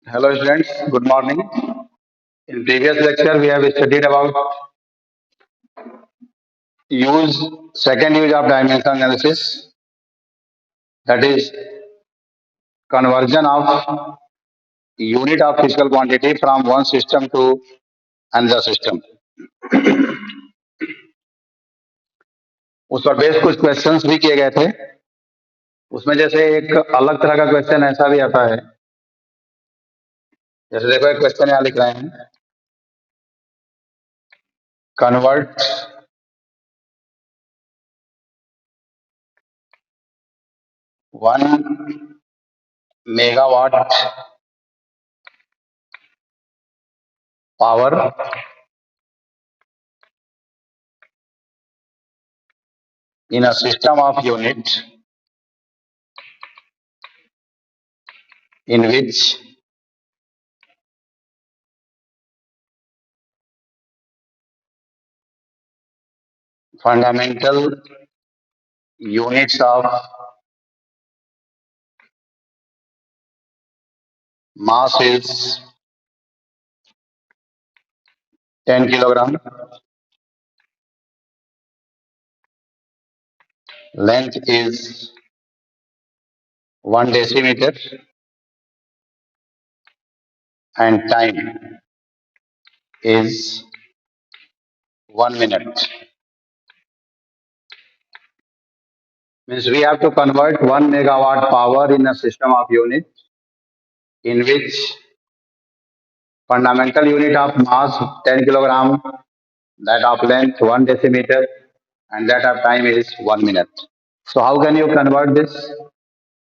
Hello students, good morning. In previous lecture we have studied about use second use of dimension analysis, that is conversion of unit of physical quantity from one system to another system. उस पर base कुछ questions भी किए गए थे। उसमें जैसे एक अलग तरह का क्वेश्चन ऐसा भी आता है, जैसे देखो एक क्वेश्चन यहाँ लिख रहे हैं, convert 1 megawatt power in a system of unit in which fundamental units of mass is 10 kilogram, length is 1 decimeter, and time is 1 minute. Means we have to convert 1 megawatt power in a system of unit in which fundamental unit of mass 10 kilogram, that of length 1 decimeter, and that of time is 1 minute. So how can you convert this?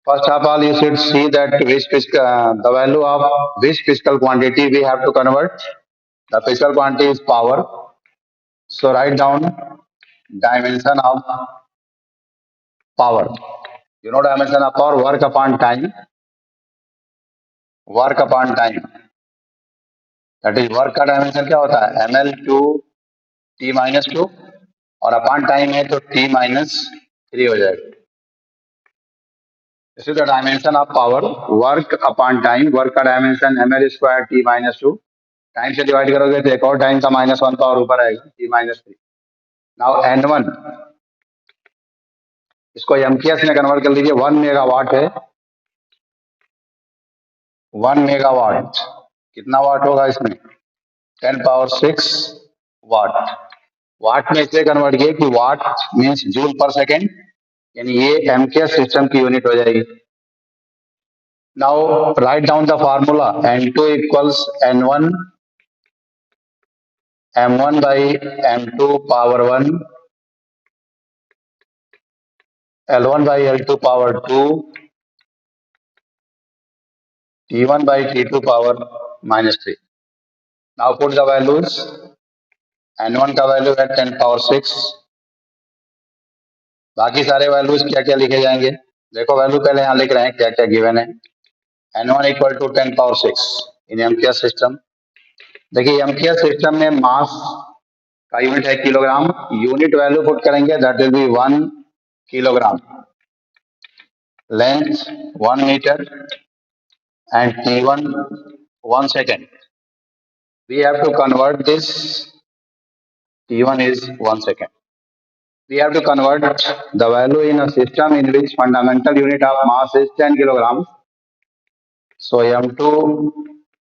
First of all, you should see that the value of which physical quantity we have to convert. The physical quantity is power. So write down dimension of power. You know dimension of power, work upon time. Work upon time. That is work का dimension क्या होता है? ml to t minus 2, और upon time है तो t minus 3 हो जाएगा. This is the dimension of power. Work upon time. Work का dimension ml square t minus 2. Time से डिवाइड करोगे तो एक और टाइम का -1 पावर ऊपर आएगा, t minus 3. नाउ n1 इसको एमकेएस में कन्वर्ट कर लीजिए. 1 मेगावाट है. 1 मेगावाट कितना वाट होगा इसमें? 10 पावर 6 वाट. वाट में इसलिए कन्वर्ट किए कि वाट मीन्स जूल पर सेकेंड, यानी ये एमकेएस सिस्टम की यूनिट हो जाएगी. Now write down the formula. n2 equals n1 m1 by m2 power 1, L1 by L2 power 2, T1 by T2 power -3. Now put the values. N1 का value है 10 power 6. बाकी सारे values क्या क्या लिखे जाएंगे? देखो वैल्यू पहले यहाँ लिख रहे हैं क्या क्या गिवन है. N1 equal to 10 power 6 in MKS system. देखिए एमकेएस सिस्टम में मास का यूनिट है किलोग्राम. यूनिट वैल्यू पुट करेंगे, that will be 1 kilogram. Length 1 metre and T1 1 second. We have to convert this. T1 is 1 second. We have to convert the value in a system in which fundamental unit of mass is 10 kilograms. So M2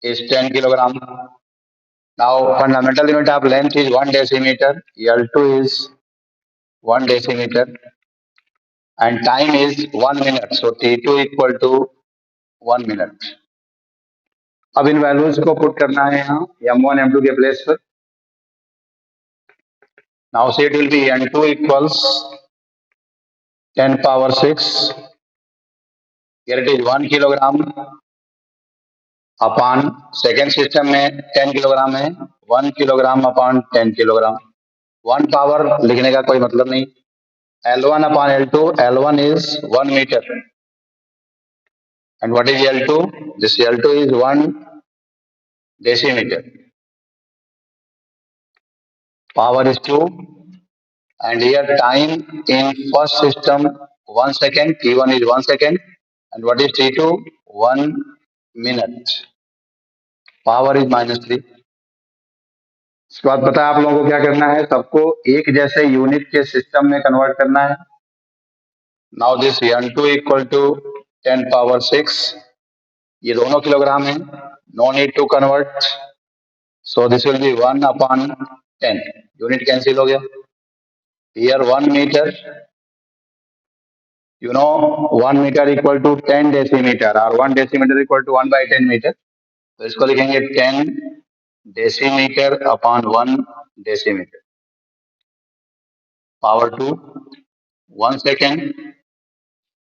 is 10 kilogram. Now fundamental unit of length is 1 decimeter. L2 is 1 decimeter. And time is 1 minute. So T2 equal to 1 minute. अब इन values को put करना है यहाँ m1 m2 के place पर. Now say it will be n2 equals 10 power 6. Here it is 1 kilogram upon second system में 10 kilogram है. 1 kilogram upon 10 kilogram. 1 power लिखने का कोई मतलब नहीं. L1 upon L2. L1 is 1 meter. And what is L2? This L2 is 1 decimeter. Power is 2. And here time in first system 1 second. T1 is 1 second. And what is T2? 1 minute. Power is -3। इसके बाद पता है आप लोगों को क्या करना है, सबको एक जैसे यूनिट के सिस्टम में कन्वर्ट करना है। Now this n2 equal to 10 power 6, ये दोनों किलोग्राम है, no need to convert, so this will be 1/10, unit cancel हो गया। Here 1 metre, you know 1 metre equal to 10 decimetre और 1 डेसीमीटर इक्वल टू 1/10 मीटर, तो इसको लिखेंगे 10 decimetre upon 1 decimetre. Power 2, 1 second,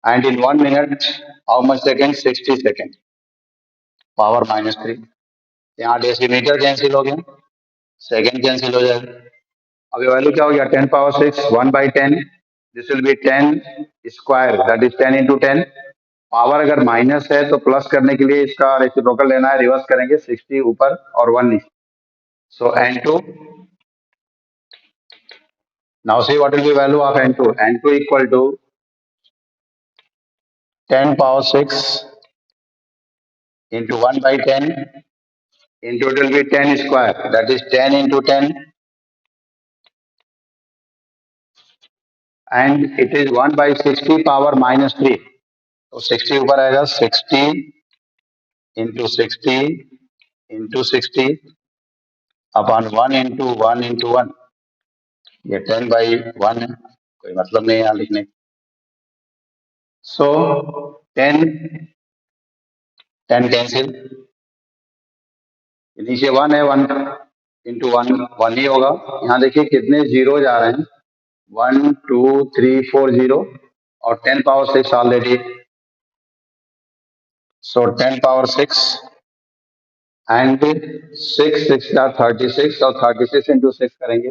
and in 1 minute how much second, 60 second, power -3। यहाँ decimetre cancel हो गया, second cancel हो जाएगा। अभी वैल्यू क्या हो गया, 10 power 6, 1/10, this will B 10 square, that is 10 into 10। Power अगर माइनस है तो प्लस करने के लिए इसका रेसिप्रोकल लेना है, रिवर्स करेंगे, 60 ऊपर और 1 नीचे, so n2, now see what will be value of n2, n2 equal to 10 power 6 into 1/10 into it will be 10 square, that is 10 into 10, and it is 1/60 power -3, तो 60 ऊपर आएगा, 60 into 60 into 60 अपॉन 1 into 1, ये 10/1 है, कोई मतलब नहीं यहाँ लिखने। सो 10 10 कैंसिल, नीचे 1 है, 1 इंटू 1 1 ही होगा। यहाँ देखिए कितने जीरो जा रहे हैं, 1 2 3 4 जीरो, और 10 power 6 already, so 10 power 6 and 6 6 का 36, और 36 इंटू 6 करेंगे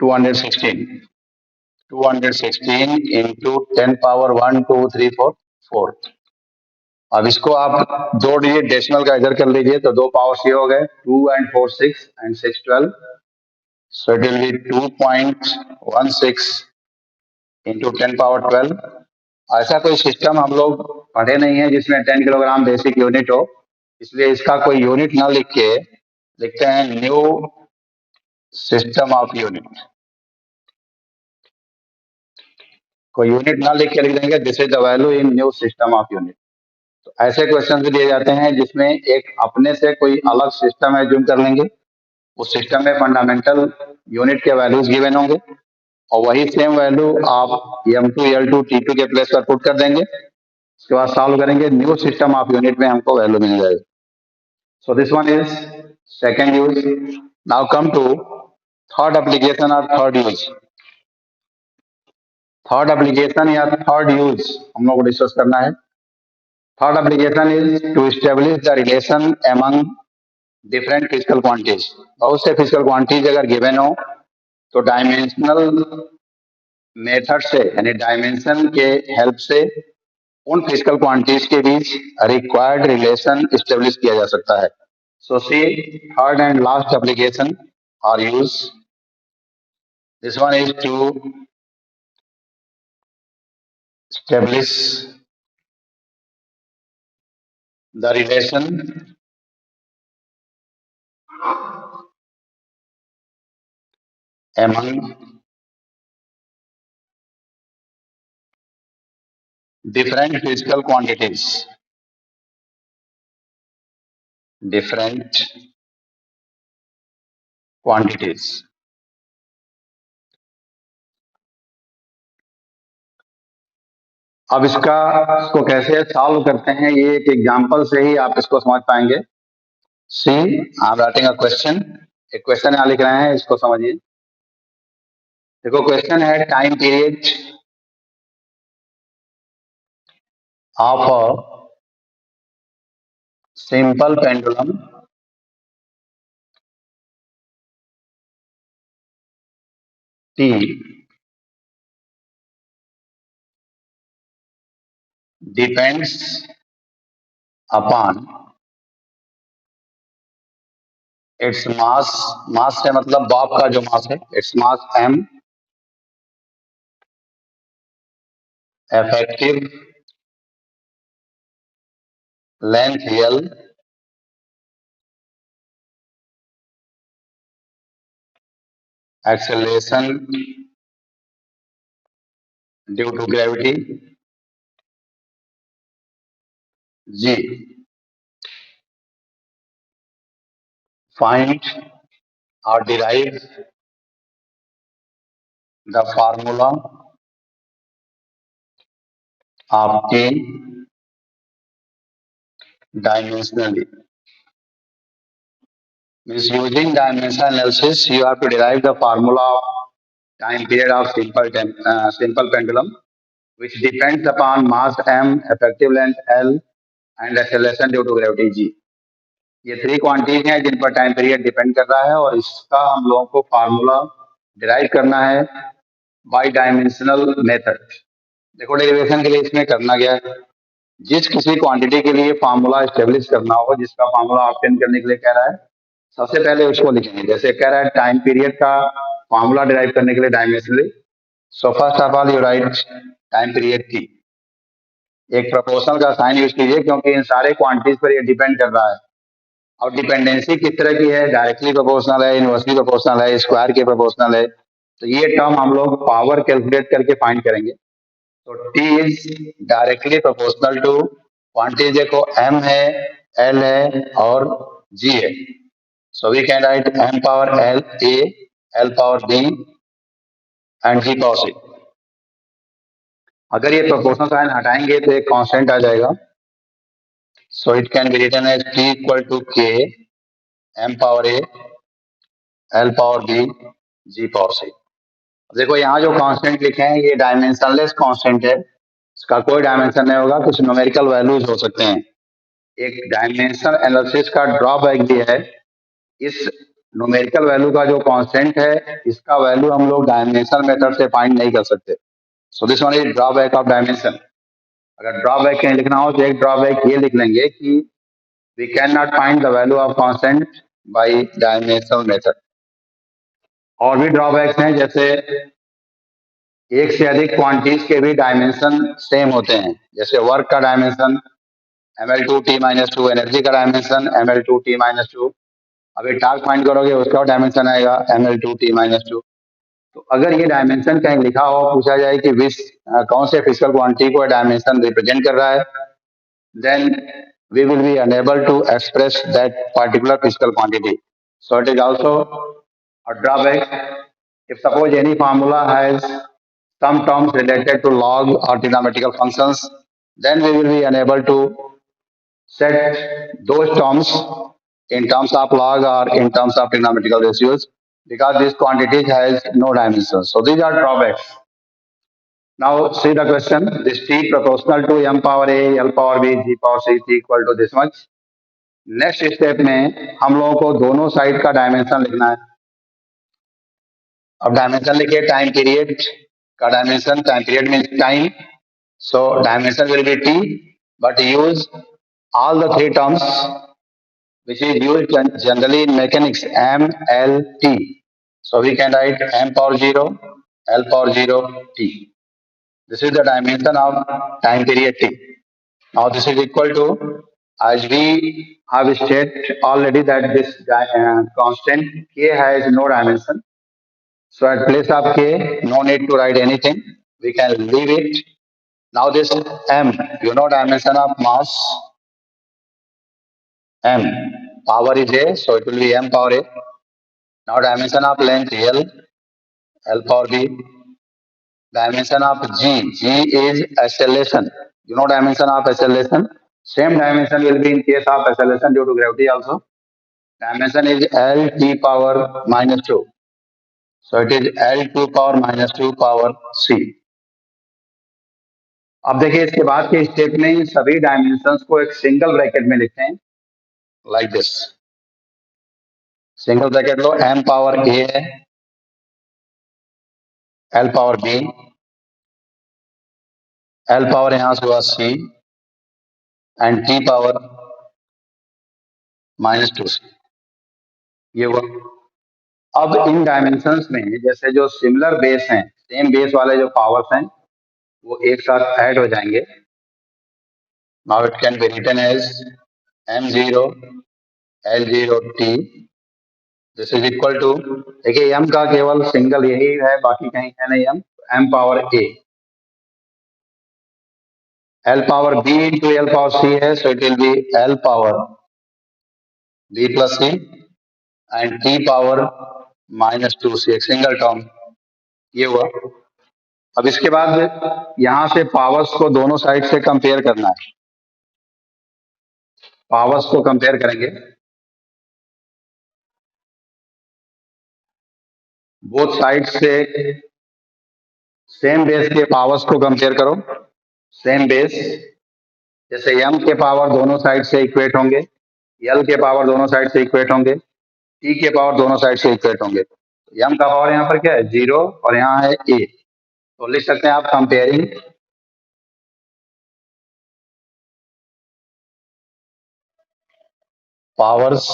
216, 216 इंटू 10 पावर 1 2 3 4 4। अब इसको आप दो डिजिट डेसिमल का इधर कर लीजिए, तो दो पावर्स ये हो गए, 2 and 4 6 and 6 12, so it will be 2.16 into 10 power 12। ऐसा कोई सिस्टम हम लोग पढ़े नहीं है जिसमें 10 किलोग्राम बेसिक यूनिट हो, इसलिए इसका कोई यूनिट ना लिख के लिखते हैं न्यू सिस्टम ऑफ यूनिट। कोई यूनिट ना लिख के लिख देंगे this is the value in new system of unit. तो ऐसे क्वेश्चन भी दिए जाते हैं जिसमें एक अपने से कोई अलग सिस्टम एज्यूम कर लेंगे, उस सिस्टम में फंडामेंटल यूनिट के वैल्यूज गिवन होंगे, और वही सेम वैल्यू आप m2 l2 t2 के प्लेस पर पुट कर देंगे, उसके बाद सॉल्व करेंगे, न्यू सिस्टम ऑफ यूनिट में हमको वैल्यू मिल जाएगी। So this one is second use. Now come to third application और थर्ड यूज। थर्ड एप्लीकेशन या थर्ड यूज हम लोग को डिस्कस करना है। Third application is to establish the relation among different physical quantities. बहुत से फिजिकल क्वांटिटीज अगर गिवन हो तो डायमेंशनल मेथड से, यानी डायमेंशन के हेल्प से उन फिजिकल क्वांटिटीज के बीच रिक्वायर्ड रिलेशन स्टेब्लिश किया जा सकता है। So see third and last application are use, this one is to establish the relation among different physical quantities, different quantities। अब इसको कैसे सॉल्व करते हैं, ये एक एग्जांपल से ही आप इसको समझ पाएंगे। See I am writing a question, एक क्वेश्चन यहाँ लिख रहे हैं, इसको समझिए। देखो क्वेश्चन है time period of a simple pendulum T depends upon its mass, mass से मतलब बॉब का जो मास है, its mass m, effective length l, acceleration due to gravity g. Find or derive the formula of t dimensionally. Means using dimensional analysis, you have to derive the formula of time period of simple pendulum, which depends upon mass m, effective length L, and acceleration due to gravity g. ये three quantities हैं जिन पर time period depend कर रहा है और इसका हम लोगों को फार्मूला डिराइव करना है बाय डायमेंशनल मेथड. देखो डेरिवेशन के लिए इसमें करना क्या है, जिस किसी क्वांटिटी के लिए फार्मूला स्टेब्लिश करना हो, जिसका फार्मूला ऑब्टेन करने के लिए कह रहा है, सबसे पहले उसको लिखेंगे. जैसे कह रहा है टाइम पीरियड का फार्मूला डिराइव करने के लिए dimensionally, so first of all you right time period T. एक प्रोपोर्शनल का साइन यूज कीजिए क्योंकि इन सारे क्वांटिटीज पर ये डिपेंड कर रहा है. और डिपेंडेंसी किस तरह की है, डायरेक्टली प्रोपोर्शनल है, इनवर्सली प्रोपोर्शनल है, स्क्वायर के प्रोपोर्शनल है. तो ये टर्म हम लोग पावर कैलकुलेट करके फाइंड करेंगे. तो T is directly proportional to quantity. देखो M है, L है और G है. So we can write M power L A, L power B and G power C. अगर ये प्रोपोर्शनल साइन हटाएंगे तो एक कांस्टेंट आ जाएगा. So it can be written as T equal to K, M power A, L power B, G power C. देखो यहाँ जो constant लिखे हैं ये डायमेंशनलेस कांस्टेंट है, इसका कोई डायमेंशन नहीं होगा, कुछ न्यूमेरिकल वैल्यूज हो सकते हैं. एक डायमेंशन एनालिसिस का ड्रॉबैक भी है, इस न्यूमेरिकल वैल्यू का जो कांस्टेंट है इसका वैल्यू हम लोग डायमेंशन मेथड से फाइंड नहीं कर सकते. सो this one is drawback of dimension. अगर ड्रॉबैक कहीं लिखना हो तो एक ड्रॉबैक ये लिख लेंगे कि we cannot find the value of constant by dimensional method. और भी ड्रॉबैक्स हैं, जैसे एक से अधिक क्वांटिटीज के भी डायमेंशन सेम होते हैं. जैसे वर्क का डायमेंशन ml2t-2, एनर्जी का डायमेंशन ml2t-2. अभी टास्क फाइंड करोगे उसका डायमेंशन आएगा ml2t-2. तो अगर ये डायमेंशन कहीं लिखा हो, पूछा जाए कि कौन से फिजिकल क्वांटिटी को डायमेंशन रिप्रेजेंट कर रहा है, then we will be unable to express that particular physical quantity. So it is also a drawback. If suppose any formula has some terms related to log or trigonometrical functions, then we will be unable to set those terms in terms of log or in terms of trigonometrical ratios because this quantity has no dimensions. So these are drawbacks. Now see the question. This T proportional to M power A, L power B, G power C, T equal to this much. Next step में हम लोगों को दोनों side का dimension लिखना है. अब dimension लिखिए टाइम पीरियड का dimension. Time period means time, so dimension will be T, but use all the three terms which is used generally in mechanics, M, L, T. So we can write M power 0, L power 0, T. This is the dimension of time period T. Now this is equal to, as we have stated already that this constant K has no dimension. So at place of K, no need to write anything. We can leave it. Now this M, you know dimension of mass, M. Power is A, so it will be M power A. Now dimension of length L, L power B. Dimension of G, G is acceleration. You know dimension of acceleration. Same dimension will be in case of acceleration due to gravity also. Dimension is L T power minus 2. So it is L2 power minus 2 power C. अब देखिए इसके बाद के step में सभी dimensions को एक single bracket में लिखते हैं like this. Single bracket low, M power A है, L power B, L power यहां से हुआ C and T power minus 2C. ये हुआ. अब इन डायमेंशंस में जैसे जो सिमिलर बेस हैं, सेम बेस वाले जो पावर्स हैं वो एक साथ ऐड हो जाएंगे. Now it can be written as M0 L0 T. This is equal to, देखिए m का केवल सिंगल यही है, बाकी कहीं है नहीं m, m power a, l power b into l power c है, so it will be l power b plus c and t power -2c, एक सिंगल टर्म ये हुआ। अब इसके बाद यहां से पावर्स को दोनों साइड से कंपेयर करना है, पावर्स को कंपेयर करेंगे, बोथ साइड से सेम बेस के पावर्स को कंपेयर करो, सेम बेस, जैसे m के पावर दोनों साइड से इक्वेट होंगे, l के पावर दोनों साइड से इक्वेट होंगे, t के पावर दोनों साइड से इक्वेट होंगे। m का पावर यहाँ पर क्या है 0 और यहाँ है a, तो लिख सकते हैं आप comparing powers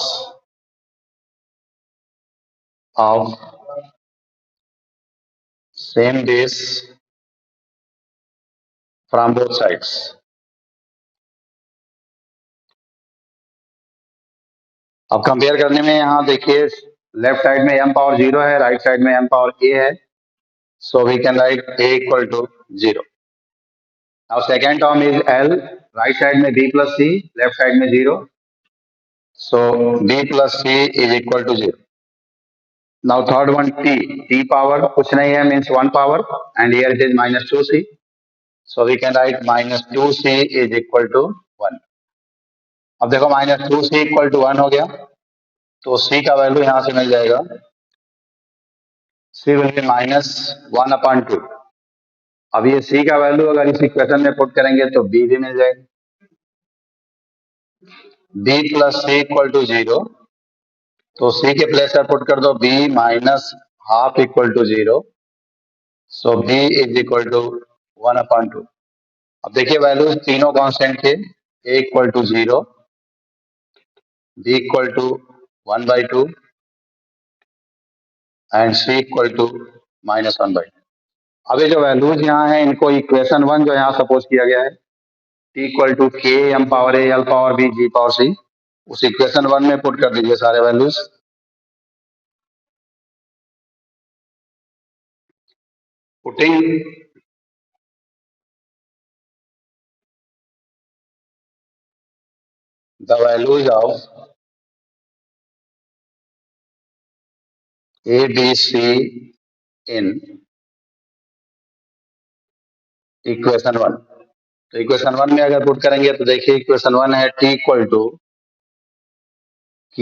of same base from both sides. अब कंपेयर करने में यहाँ देखिए लेफ्ट साइड में m पावर 0 है, राइट साइड में m पावर a है, so we can write a equal to 0. Now second term is l, right side में b plus c, left side में 0, so b plus c is equal to 0. Now third one t power कुछ नहीं है, means 1 power, and here it is -2c, so we can write -2c is equal to 1. अब देखो -2c equal to 1 हो गया, तो c का value यहां से मिल जाएगा, c विल बी -1/2। अब ये c का वैल्यू अगर इस इक्वेशन में पुट करेंगे तो b भी मिल जाएगा, b plus c equal to 0, तो c के प्लेस पर पुट कर दो b -12 equal to 0, so b is equal to 1/2। अब देखिए वैल्यूज तीनों कांस्टेंट थे, a equal to 0, b equal to 1/2 and c equal to -1/2। अब ये जो वैल्यूज यहाँ है इनको इक्वेशन 1 जो यहाँ सपोज किया गया है, t equal to k m power a l power b g power c, उस इक्वेशन 1 में पुट कर दीजिए सारे values. Putting the values of a b c in equation 1, तो इक्वेशन 1 में अगर पुट करेंगे तो देखिए इक्वेशन 1 है t equal to k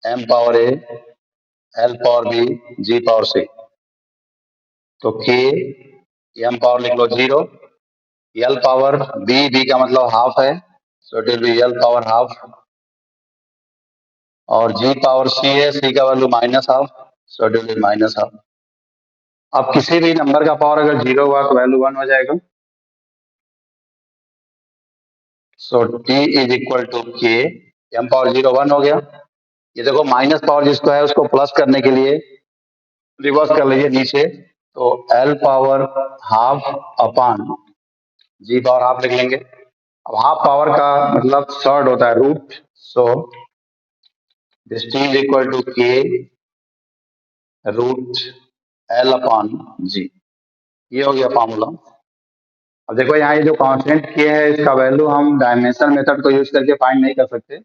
m power a l power b g power c, तो k m पावर लिख लो 0, l पावर b का मतलब हाफ है, so it will be l power half, और g पावर c है, c का value -12, so it will be -12। अब किसी भी नंबर का पावर अगर 0 हुआ तो वैल्यू 1 हो जाएगा, so t is equal to k m power 0 1 हो गया। ये देखो माइनस पावर जिसको है उसको प्लस करने के लिए रिवर्स कर लीजिए नीचे, तो l पावर हाफ अपान g पावर हाफ लिख लेंगे। अब हाफ पावर का मतलब थर्ड होता है root, so this t is equal to k root l upon g, ये हो गया फॉर्मूला। अब देखो यहाँ ये जो कांस्टेंट k है इसका वैल्यू हम डायमेंशन मेथड को यूज करके फाइंड नहीं कर सकते।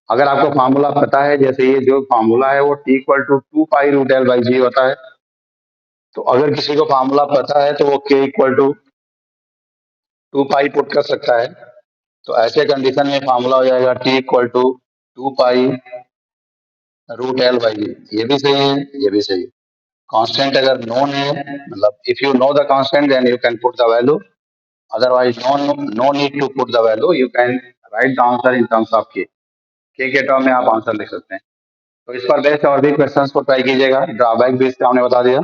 अगर आपको फार्मूला पता है, जैसे ये जो फार्मूला है वो t इक्वल टू 2π√L/g होता है, तो अगर किसी को फार्मूला पता है तो वो k इक्वल टू 2π पुट कर सकता है, तो ऐसे कंडीशन में फार्मूला हो जाएगा t इक्वल टू 2π√L/g। ये भी सही है, ये भी सही है। कांस्टेंट अगर नोन है, मतलब if you know the constant then you can put the value, otherwise no need to put the value, you can write the answer in terms of k के टर्म में आप आंसर लिख सकते हैं। तो इस पर बेस्ड और भी क्वेश्चंस को ट्राई कीजिएगा, ड्रॉबैक भी इसका हमने बता दिया।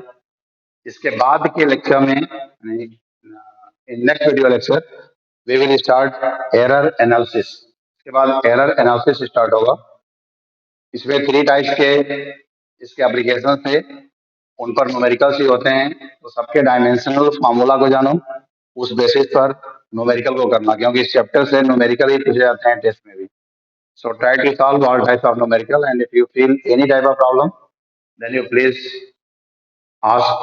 इसके बाद के लेक्चर में, in next video lecture we will start error analysis, इसके बाद एरर एनालिसिस स्टार्ट होगा। इसमें 3 टाइप्स के इसके एप्लीकेशन थे, उन पर न्यूमेरिकल्स ही होते हैं, तो सबके डायमेंशनल फार्मूला को जानो, उस बेसिस पर न्यूमेरिकल को करना, क्योंकि इस चैप्टर से न्यूमेरिकल ही पूछे जाते हैं टेस्ट में भी। So try to solve all types of numerical, and if you feel any type of problem, then you please ask